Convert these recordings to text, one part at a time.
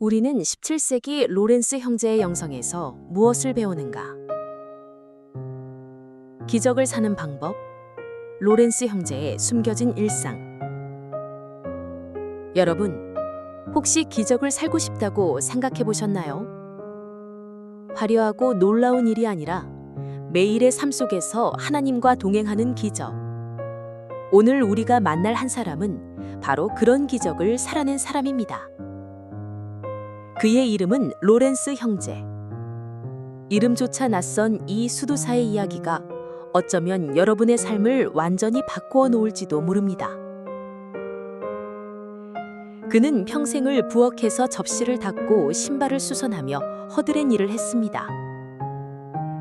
우리는 17세기 로렌스 형제의 영성에서 무엇을 배우는가? 기적을 사는 방법, 로렌스 형제의 숨겨진 일상. 여러분, 혹시 기적을 살고 싶다고 생각해 보셨나요? 화려하고 놀라운 일이 아니라 매일의 삶 속에서 하나님과 동행하는 기적. 오늘 우리가 만날 한 사람은 바로 그런 기적을 살아낸 사람입니다. 그의 이름은 로렌스 형제. 이름조차 낯선 이 수도사의 이야기가 어쩌면 여러분의 삶을 완전히 바꾸어 놓을지도 모릅니다. 그는 평생을 부엌에서 접시를 닦고 신발을 수선하며 허드렛 일을 했습니다.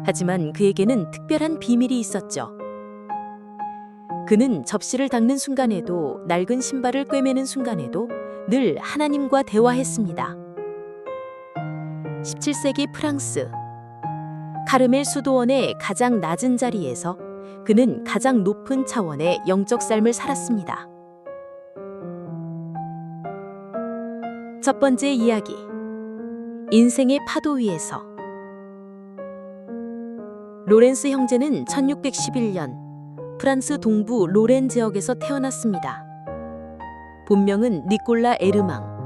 하지만 그에게는 특별한 비밀이 있었죠. 그는 접시를 닦는 순간에도 낡은 신발을 꿰매는 순간에도 늘 하나님과 대화했습니다. 17세기 프랑스 카르멜 수도원의 가장 낮은 자리에서 그는 가장 높은 차원의 영적 삶을 살았습니다. 첫 번째 이야기, 인생의 파도 위에서. 로렌스 형제는 1611년 프랑스 동부 로렌 지역에서 태어났습니다. 본명은 니콜라 에르망.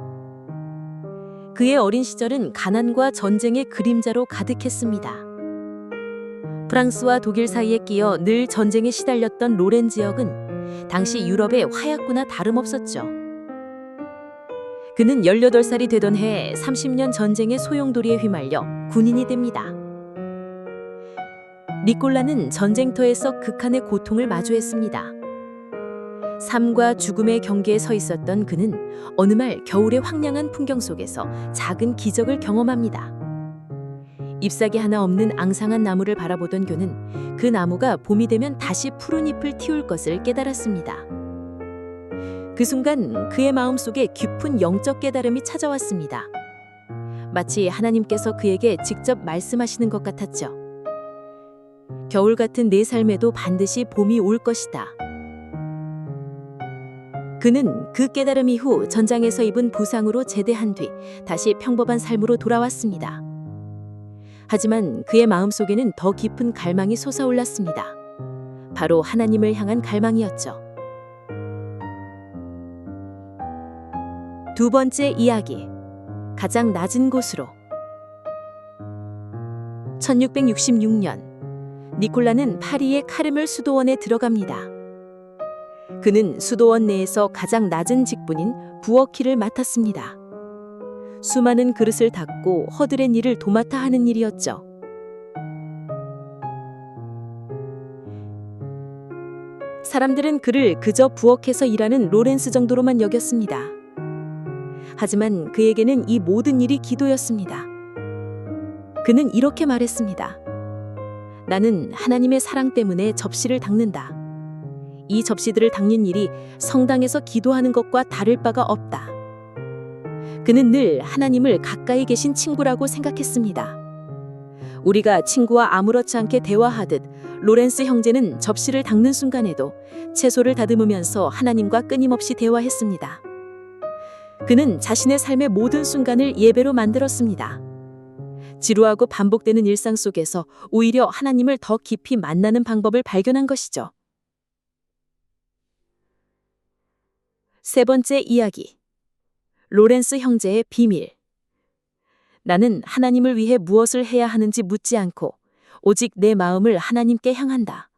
그의 어린 시절은 가난과 전쟁의 그림자로 가득했습니다. 프랑스와 독일 사이에 끼어 늘 전쟁에 시달렸던 로렌 지역은 당시 유럽의 화약고나 다름없었죠. 그는 18살이 되던 해 30년 전쟁의 소용돌이에 휘말려 군인이 됩니다. 니콜라는 전쟁터에서 극한의 고통을 마주했습니다. 삶과 죽음의 경계에 서 있었던 그는 어느 날 겨울의 황량한 풍경 속에서 작은 기적을 경험합니다. 잎사귀 하나 없는 앙상한 나무를 바라보던 그는 그 나무가 봄이 되면 다시 푸른 잎을 틔울 것을 깨달았습니다. 그 순간 그의 마음속에 깊은 영적 깨달음이 찾아왔습니다. 마치 하나님께서 그에게 직접 말씀하시는 것 같았죠. 겨울 같은 내 삶에도 반드시 봄이 올 것이다. 그는 그 깨달음 이후 전장에서 입은 부상으로 제대한 뒤 다시 평범한 삶으로 돌아왔습니다. 하지만 그의 마음속에는 더 깊은 갈망이 솟아올랐습니다. 바로 하나님을 향한 갈망이었죠. 두 번째 이야기, 가장 낮은 곳으로. 1666년, 니콜라는 파리의 카르멜 수도원에 들어갑니다. 그는 수도원 내에서 가장 낮은 직분인 부엌일을 맡았습니다. 수많은 그릇을 닦고 허드렛 일을 도맡아 하는 일이었죠. 사람들은 그를 그저 부엌에서 일하는 로렌스 정도로만 여겼습니다. 하지만 그에게는 이 모든 일이 기도였습니다. 그는 이렇게 말했습니다. 나는 하나님의 사랑 때문에 접시를 닦는다. 이 접시들을 닦는 일이 성당에서 기도하는 것과 다를 바가 없다. 그는 늘 하나님을 가까이 계신 친구라고 생각했습니다. 우리가 친구와 아무렇지 않게 대화하듯 로렌스 형제는 접시를 닦는 순간에도 채소를 다듬으면서 하나님과 끊임없이 대화했습니다. 그는 자신의 삶의 모든 순간을 예배로 만들었습니다. 지루하고 반복되는 일상 속에서 오히려 하나님을 더 깊이 만나는 방법을 발견한 것이죠. 세 번째 이야기, 로렌스 형제의 비밀. 나는 하나님을 위해 무엇을 해야 하는지 묻지 않고 오직 내 마음을 하나님께 향한다.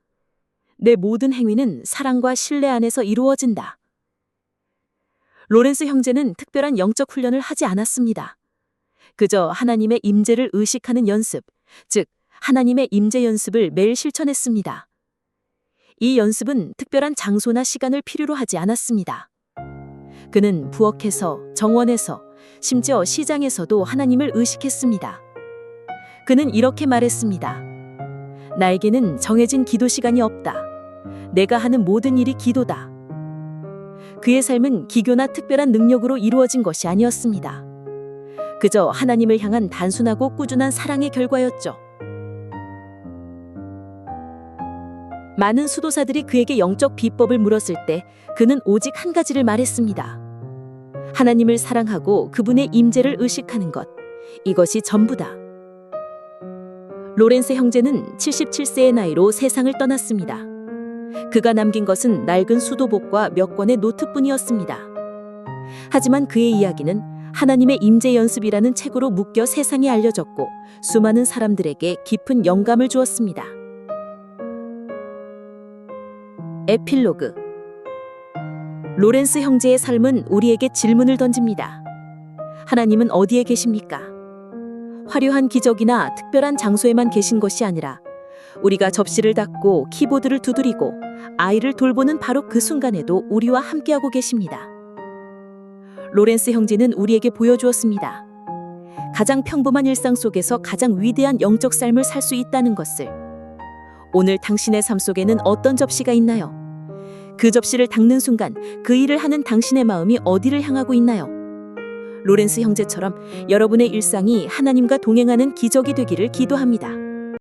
내 모든 행위는 사랑과 신뢰 안에서 이루어진다. 로렌스 형제는 특별한 영적 훈련을 하지 않았습니다. 그저 하나님의 임재를 의식하는 연습, 즉 하나님의 임재 연습을 매일 실천했습니다. 이 연습은 특별한 장소나 시간을 필요로 하지 않았습니다. 그는 부엌에서, 정원에서, 심지어 시장에서도 하나님을 의식했습니다. 그는 이렇게 말했습니다. 나에게는 정해진 기도 시간이 없다. 내가 하는 모든 일이 기도다. 그의 삶은 기교나 특별한 능력으로 이루어진 것이 아니었습니다. 그저 하나님을 향한 단순하고 꾸준한 사랑의 결과였죠. 많은 수도사들이 그에게 영적 비법을 물었을 때 그는 오직 한 가지를 말했습니다. 하나님을 사랑하고 그분의 임재를 의식하는 것, 이것이 전부다. 로렌스 형제는 77세의 나이로 세상을 떠났습니다. 그가 남긴 것은 낡은 수도복과 몇 권의 노트뿐이었습니다. 하지만 그의 이야기는 하나님의 임재 연습이라는 책으로 묶여 세상에 알려졌고 수많은 사람들에게 깊은 영감을 주었습니다. 에필로그. 로렌스 형제의 삶은 우리에게 질문을 던집니다. 하나님은 어디에 계십니까? 화려한 기적이나 특별한 장소에만 계신 것이 아니라 우리가 접시를 닫고 키보드를 두드리고 아이를 돌보는 바로 그 순간에도 우리와 함께하고 계십니다. 로렌스 형제는 우리에게 보여주었습니다. 가장 평범한 일상 속에서 가장 위대한 영적 삶을 살 수 있다는 것을. 오늘 당신의 삶 속에는 어떤 접시가 있나요? 그 접시를 닦는 순간 그 일을 하는 당신의 마음이 어디를 향하고 있나요? 로렌스 형제처럼 여러분의 일상이 하나님과 동행하는 기적이 되기를 기도합니다.